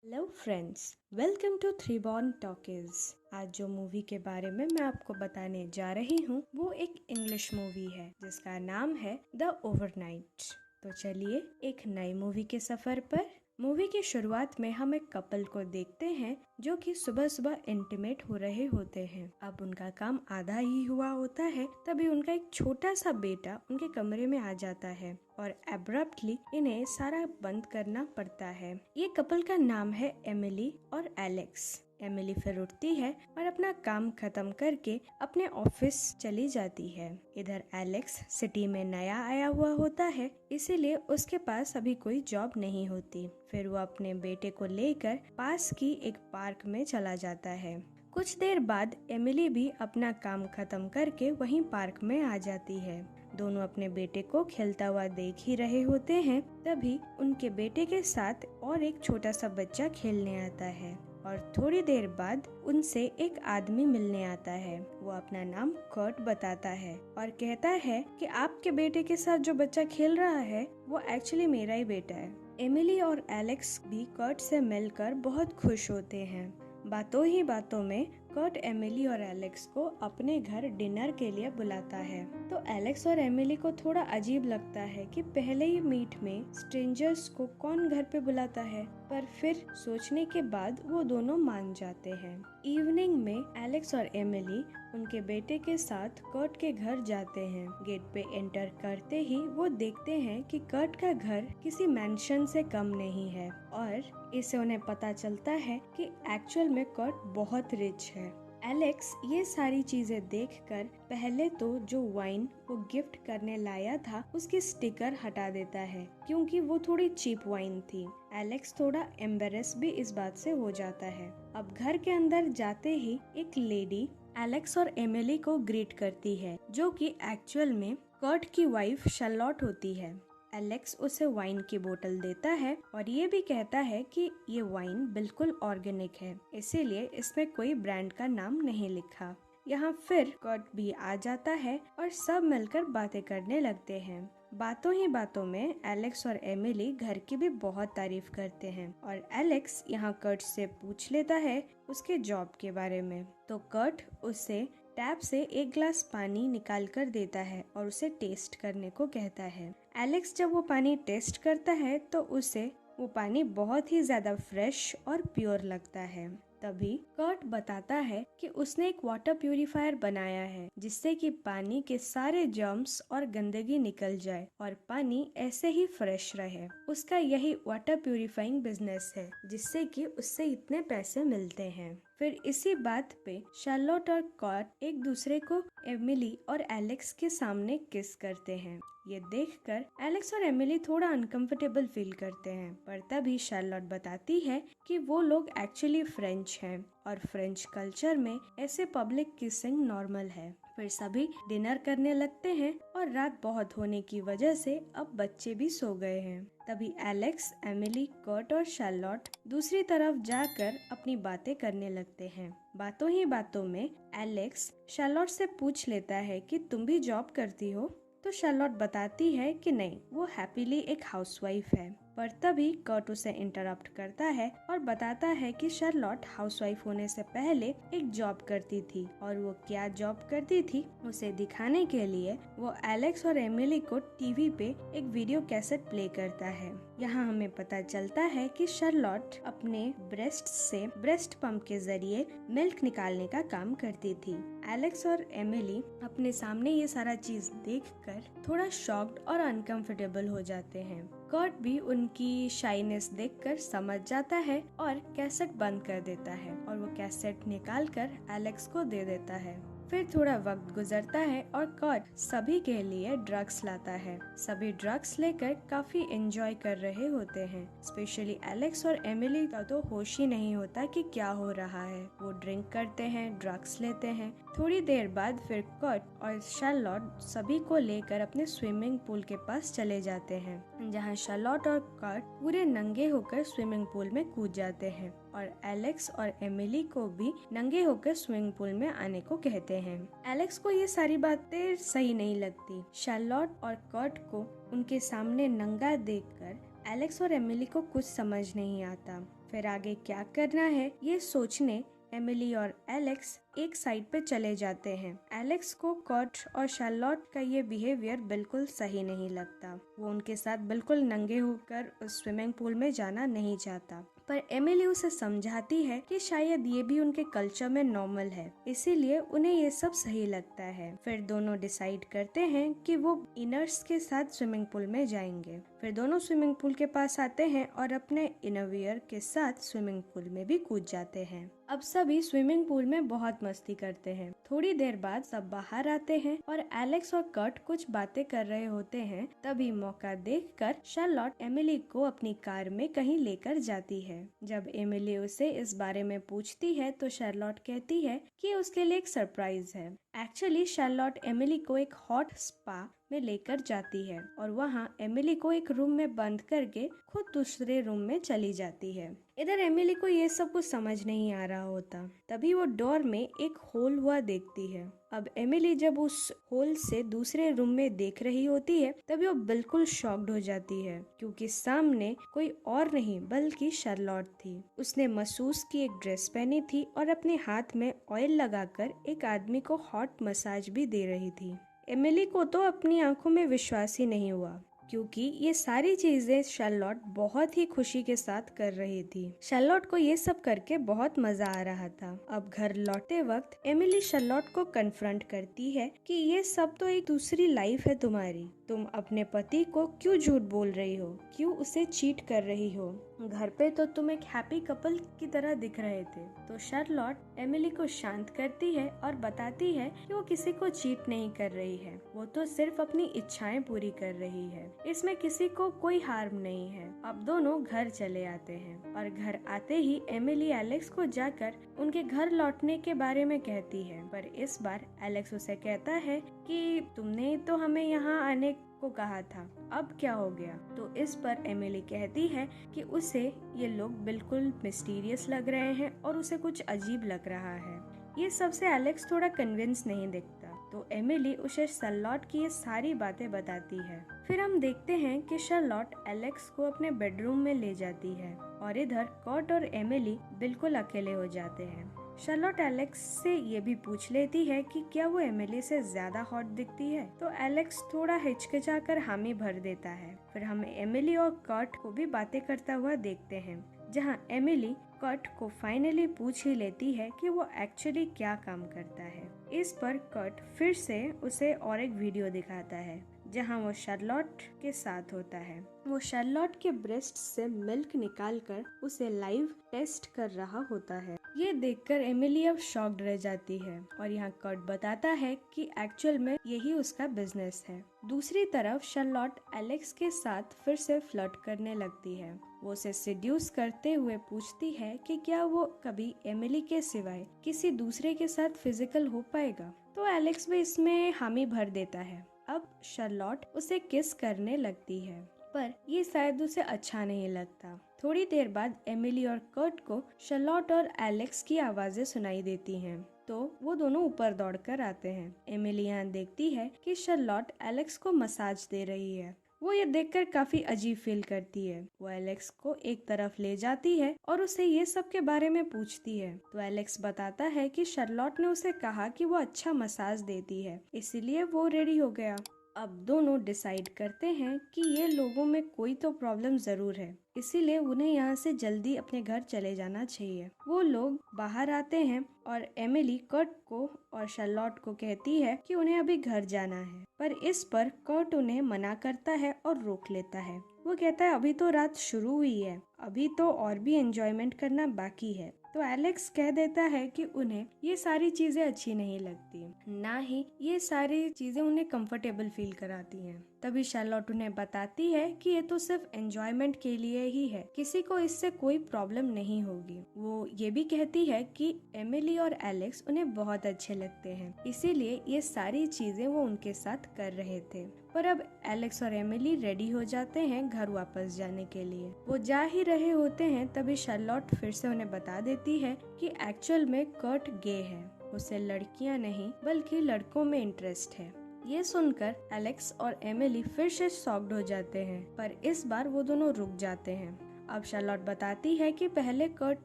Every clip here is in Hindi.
Hello friends, welcome to three born talkies. आज जो मूवी के बारे में मैं आपको बताने जा रही हूँ वो एक इंग्लिश मूवी है जिसका नाम है द ओवरनाइट। तो चलिए एक नई मूवी के सफर पर। मूवी की शुरुआत में हम एक कपल को देखते हैं जो कि सुबह सुबह इंटीमेट हो रहे होते हैं। अब उनका काम आधा ही हुआ होता है, तभी उनका एक छोटा सा बेटा उनके कमरे में आ जाता है और एब्रप्टली इन्हें सारा बंद करना पड़ता है। ये कपल का नाम है एमिली और एलेक्स। एमिली फिर उठती है और अपना काम खत्म करके अपने ऑफिस चली जाती है। इधर एलेक्स सिटी में नया आया हुआ होता है, इसीलिए उसके पास अभी कोई जॉब नहीं होती। फिर वो अपने बेटे को लेकर पास की एक पार्क में चला जाता है। कुछ देर बाद एमिली भी अपना काम खत्म करके वहीं पार्क में आ जाती है। दोनों अपने बेटे को खेलता हुआ देख ही रहे होते हैं, तभी उनके बेटे के साथ और एक छोटा सा बच्चा खेलने आता है और थोड़ी देर बाद उनसे एक आदमी मिलने आता है। वो अपना नाम कर्ट बताता है और कहता है कि आपके बेटे के साथ जो बच्चा खेल रहा है वो एक्चुअली मेरा ही बेटा है। एमिली और एलेक्स भी कर्ट से मिलकर बहुत खुश होते हैं। बातों ही बातों में कर्ट एमिली और एलेक्स को अपने घर डिनर के लिए बुलाता है। तो एलेक्स और एमिली को थोड़ा अजीब लगता है कि पहले ही मीट में स्ट्रेंजर्स को कौन घर पे बुलाता है, पर फिर सोचने के बाद वो दोनों मान जाते हैं। इवनिंग में एलेक्स और एमिली उनके बेटे के साथ कर्ट के घर जाते हैं। गेट पे एंटर करते ही वो देखते हैं कि कर्ट का घर किसी मैंशन से कम नहीं है और इससे उन्हें पता चलता है कि एक्चुअल में कर्ट बहुत रिच है। एलेक्स ये सारी चीजें देखकर पहले तो जो वाइन वो गिफ्ट करने लाया था उसकी स्टिकर हटा देता है, क्योंकि वो थोड़ी चीप वाइन थी। एलेक्स थोड़ा एम्बेरस भी इस बात से हो जाता है। अब घर के अंदर जाते ही एक लेडी एलेक्स और एमिली को ग्रीट करती है, जो कि एक्चुअल में कर्ट की वाइफ शार्लोट होती है। एलेक्स उसे वाइन की बोतल देता है और ये भी कहता है कि ये वाइन बिल्कुल ऑर्गेनिक है, इसीलिए इसमें कोई ब्रांड का नाम नहीं लिखा। यहाँ फिर कर्ट भी आ जाता है और सब मिलकर बातें करने लगते हैं। बातों ही बातों में एलेक्स और एमिली घर की भी बहुत तारीफ करते हैं और एलेक्स यहाँ कर्ट से पूछ लेता है उसके जॉब के बारे में। तो कर्ट उसे टैप से एक ग्लास पानी निकाल कर देता है और उसे टेस्ट करने को कहता है। एलेक्स जब वो पानी टेस्ट करता है तो उसे वो पानी बहुत ही ज्यादा फ्रेश और प्योर लगता है। तभी कर्ट बताता है कि उसने एक वाटर प्यूरिफायर बनाया है जिससे कि पानी के सारे जर्म्स और गंदगी निकल जाए और पानी ऐसे ही फ्रेश रहे। उसका यही वाटर प्यूरिफाइंग बिजनेस है जिससे कि उससे इतने पैसे मिलते हैं। फिर इसी बात पे शार्लोट और कर्ट एक दूसरे को एमिली और एलेक्स के सामने किस करते हैं। ये देखकर एलेक्स और एमिली थोड़ा अनकंफर्टेबल फील करते हैं, पर तभी शार्लोट बताती है कि वो लोग एक्चुअली फ्रेंच हैं और फ्रेंच कल्चर में ऐसे पब्लिक किसिंग नॉर्मल है। फिर सभी डिनर करने लगते हैं और रात बहुत होने की वजह से अब बच्चे भी सो गए हैं। तभी एलेक्स, एमिली, कर्ट और शार्लोट दूसरी तरफ जाकर अपनी बातें करने लगते हैं। बातों ही बातों में एलेक्स शार्लोट से पूछ लेता है कि तुम भी जॉब करती हो? तो शार्लोट बताती है कि नहीं, वो हैप्पीली एक हाउसवाइफ है। पर तभी कर्ट उसे इंटरप्ट करता है और बताता है कि शार्लोट हाउसवाइफ होने से पहले एक जॉब करती थी और वो क्या जॉब करती थी उसे दिखाने के लिए वो एलेक्स और एमिली को टीवी पे एक वीडियो कैसेट प्ले करता है। यहाँ हमें पता चलता है कि शार्लोट अपने ब्रेस्ट से ब्रेस्ट पंप के जरिए मिल्क निकालने का काम करती थी। एलेक्स और एमिली अपने सामने ये सारा चीज देखकर थोड़ा शॉक्ड और अनकंफर्टेबल हो जाते हैं। कर्ट भी उनकी शाइनेस देखकर समझ जाता है और कैसेट बंद कर देता है और वो कैसेट निकालकर एलेक्स को दे देता है। फिर थोड़ा वक्त गुजरता है और कर्ट सभी के लिए ड्रग्स लाता है। सभी ड्रग्स लेकर काफी एंजॉय कर रहे होते हैं। स्पेशली एलेक्स और एमिली का तो होश ही नहीं होता कि क्या हो रहा है। वो ड्रिंक करते हैं, ड्रग्स लेते हैं। थोड़ी देर बाद फिर कर्ट और शार्लोट सभी को लेकर अपने स्विमिंग पूल के पास चले जाते हैं, जहाँ शार्लोट और कर्ट पूरे नंगे होकर स्विमिंग पूल में कूद जाते हैं और एलेक्स और एमिली को भी नंगे होकर स्विमिंग पूल में आने को कहते हैं। एलेक्स को ये सारी बातें सही नहीं लगती। शार्लोट और कर्ट को उनके सामने नंगा देखकर एलेक्स और एमिली को कुछ समझ नहीं आता। फिर आगे क्या करना है ये सोचने एमिली और एलेक्स एक साइड पे चले जाते हैं। एलेक्स को कर्ट और शार्लोट का ये बिहेवियर बिल्कुल सही नहीं लगता। वो उनके साथ बिल्कुल नंगे होकर उस स्विमिंग पूल में जाना नहीं चाहता, पर एमिली उसे समझाती है कि शायद ये भी उनके कल्चर में नॉर्मल है, इसीलिए उन्हें ये सब सही लगता है। फिर दोनों डिसाइड करते हैं कि वो इनर्स के साथ स्विमिंग पूल में जाएंगे। फिर दोनों स्विमिंग पूल के पास आते हैं और अपने इनरवियर के साथ स्विमिंग पूल में भी कूद जाते हैं। अब सभी स्विमिंग पूल में बहुत मस्ती करते हैं। थोड़ी देर बाद सब बाहर आते हैं और एलेक्स और कर्ट कुछ बातें कर रहे होते हैं। तभी मौका देखकर शार्लोट एमिली को अपनी कार में कहीं लेकर जाती है। जब एमिली उसे इस बारे में पूछती है तो शार्लोट कहती है कि उसके लिए एक सरप्राइज है। एक्चुअली शार्लोट एमिली को एक हॉट स्पा में लेकर जाती है और वहाँ एमिली को एक रूम में बंद करके खुद दूसरे रूम में चली जाती है। इधर एमिली को ये सब कुछ समझ नहीं आ रहा होता। तभी वो डोर में एक होल हुआ देखती है। अब एमिली जब उस होल से दूसरे रूम में देख रही होती है तभी वो बिल्कुल शॉक्ड हो जाती है, क्योंकि सामने कोई और नहीं बल्कि शार्लोट थी। उसने महसूस की एक ड्रेस पहनी थी और अपने हाथ में ऑयल लगाकर एक आदमी को हॉट मसाज भी दे रही थी। एमिली को तो अपनी आंखों में विश्वास ही नहीं हुआ, क्योंकि ये सारी चीजें शार्लोट बहुत ही खुशी के साथ कर रही थी। शार्लोट को ये सब करके बहुत मजा आ रहा था। अब घर लौटते वक्त एमिली शार्लोट को कन्फ्रंट करती है कि ये सब तो एक दूसरी लाइफ है तुम्हारी। तुम अपने पति को क्यों झूठ बोल रही हो, क्यों उसे चीट कर रही हो? घर पे तो तुम एक हैप्पी कपल की तरह दिख रहे थे। तो शार्लोट एमिली को शांत करती है और बताती है कि वो किसी को चीट नहीं कर रही है, वो तो सिर्फ अपनी इच्छाएं पूरी कर रही है, इसमें किसी को कोई हार्म नहीं है। अब दोनों घर चले आते हैं और घर आते ही एमिली एलेक्स को जाकर उनके घर लौटने के बारे में कहती है, पर इस बार एलेक्स उसे कहता है कि तुमने तो हमें यहाँ आने को कहा था, अब क्या हो गया? तो इस पर एमिली कहती है कि उसे ये लोग बिल्कुल मिस्टीरियस लग रहे हैं और उसे कुछ अजीब लग रहा है। ये सबसे एलेक्स थोड़ा कन्विंस नहीं दिखता, तो एमिली उसे शार्लोट की ये सारी बातें बताती है। फिर हम देखते हैं कि शार्लोट एलेक्स को अपने बेडरूम में ले जाती है और इधर कर्ट और एमिली बिल्कुल अकेले हो जाते हैं। शार्लोट एलेक्स से ये भी पूछ लेती है कि क्या वो एमिली से ज्यादा हॉट दिखती है, तो एलेक्स थोड़ा हिचकिचाकर हामी भर देता है। फिर हम एमिली और कर्ट को भी बातें करता हुआ देखते हैं, जहाँ एमिली कर्ट को फाइनली पूछ ही लेती है कि वो एक्चुअली क्या काम करता है। इस पर कर्ट फिर से उसे और एक वीडियो दिखाता है जहां वो शार्लोट के साथ होता है। वो शार्लोट के ब्रेस्ट से मिल्क निकालकर उसे लाइव टेस्ट कर रहा होता है। ये देखकर एमिली अब शॉक्ड रह जाती है और यहाँ कर्ट बताता है कि एक्चुअल में यही उसका बिजनेस है। दूसरी तरफ शार्लोट एलेक्स के साथ फिर से फ्लर्ट करने लगती है। वो उसे सेड्यूस करते हुए पूछती है कि क्या वो कभी एमिली के सिवाय किसी दूसरे के साथ फिजिकल हो पाएगा, तो एलेक्स भी इसमें हामी भर देता है। अब शार्लोट उसे किस करने लगती है, पर ये शायद उसे अच्छा नहीं लगता। थोड़ी देर बाद एमिली और कर्ट को शार्लोट और एलेक्स की आवाजें सुनाई देती हैं, तो वो दोनों ऊपर दौड़कर आते हैं। एमिली यहाँ देखती है कि शार्लोट एलेक्स को मसाज दे रही है। वो ये देखकर काफी अजीब फील करती है। वो एलेक्स को एक तरफ ले जाती है और उसे ये सब के बारे में पूछती है, तो एलेक्स बताता है कि शार्लोट ने उसे कहा कि वो अच्छा मसाज देती है, इसीलिए वो रेडी हो गया। अब दोनों डिसाइड करते हैं कि ये लोगों में कोई तो प्रॉब्लम जरूर है, इसीलिए उन्हें यहाँ से जल्दी अपने घर चले जाना चाहिए। वो लोग बाहर आते हैं और एमिली कर्ट को और शार्लोट को कहती है कि उन्हें अभी घर जाना है, पर इस पर कर्ट उन्हें मना करता है और रोक लेता है। वो कहता है अभी तो रात शुरू हुई है, अभी तो और भी एंजॉयमेंट करना बाकी है। तो एलेक्स कह देता है कि उन्हें ये सारी चीजें अच्छी नहीं लगती, ना ही ये सारी चीजें उन्हें कंफर्टेबल फील कराती हैं। तभी शार्लोट उन्हें बताती है कि ये तो सिर्फ एंजॉयमेंट के लिए ही है, किसी को इससे कोई प्रॉब्लम नहीं होगी। वो ये भी कहती है कि एमिली और एलेक्स उन्हें बहुत अच्छे लगते हैं, इसीलिए ये सारी चीजें वो उनके साथ कर रहे थे। पर अब एलेक्स और एमिली रेडी हो जाते हैं घर वापस जाने के लिए। वो जा ही रहे होते हैं तभी शार्लोट फिर से उन्हें बता देती है कि एक्चुअल में कर्ट गे है, उसे लड़कियां नहीं बल्कि लड़कों में इंटरेस्ट है। ये सुनकर एलेक्स और एमिली फिर से शॉक्ड हो जाते हैं, पर इस बार वो दोनों रुक जाते हैं। अब शार्लोट बताती है कि पहले कर्ट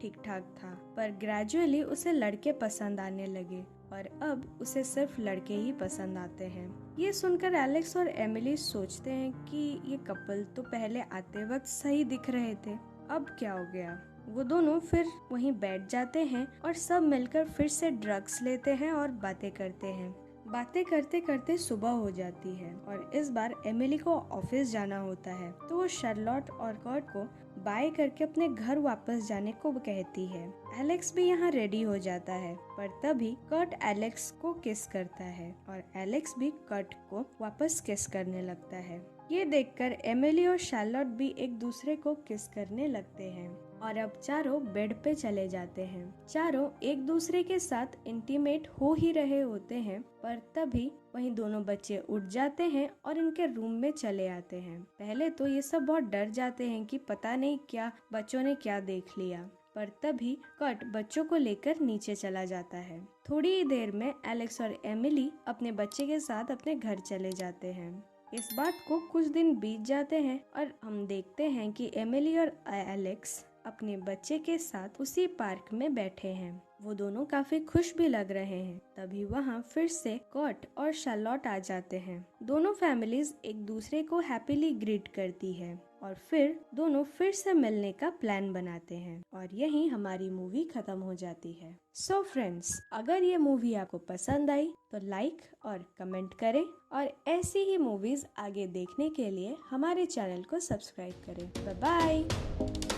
ठीक ठाक था, पर ग्रेजुअली उसे लड़के पसंद आने लगे और अब उसे सिर्फ लड़के ही पसंद आते हैं। ये सुनकर एलेक्स और एमिली सोचते हैं कि ये कपल तो पहले आते वक्त सही दिख रहे थे, अब क्या हो गया। वो दोनों फिर वहीं बैठ जाते हैं और सब मिलकर फिर से ड्रग्स लेते हैं और बातें करते हैं। बातें करते करते सुबह हो जाती है और इस बार एमिली को ऑफिस जाना होता है, तो वो शार्लोट और कर्ट को बाय करके अपने घर वापस जाने को कहती है। एलेक्स भी यहाँ रेडी हो जाता है, पर तभी कर्ट एलेक्स को किस करता है और एलेक्स भी कर्ट को वापस किस करने लगता है। ये देखकर एमिली और शार्लोट भी एक दूसरे को किस करने लगते हैं और अब चारों बेड पे चले जाते हैं। चारों एक दूसरे के साथ इंटीमेट हो ही रहे होते हैं, पर तभी वहीं दोनों बच्चे उठ जाते हैं और इनके रूम में चले आते हैं। पहले तो ये सब बहुत डर जाते हैं कि पता नहीं क्या बच्चों ने क्या देख लिया, पर तभी कर्ट बच्चों को लेकर नीचे चला जाता है। थोड़ी ही देर में एलेक्स और एमिली अपने बच्चे के साथ अपने घर चले जाते हैं। इस बात को कुछ दिन बीत जाते हैं और हम देखते हैं कि एमिली और एलेक्स अपने बच्चे के साथ उसी पार्क में बैठे हैं। वो दोनों काफी खुश भी लग रहे हैं। तभी वहाँ फिर से कर्ट और शार्लोट आ जाते हैं। दोनों फैमिलीज एक दूसरे को हैप्पीली ग्रीट करती है और फिर दोनों फिर से मिलने का प्लान बनाते हैं और यहीं हमारी मूवी खत्म हो जाती है। सो फ्रेंड्स, अगर ये मूवी आपको पसंद आई तो लाइक और कमेंट करें और ऐसी ही मूवीज आगे देखने के लिए हमारे चैनल को सब्सक्राइब करें। Bye bye.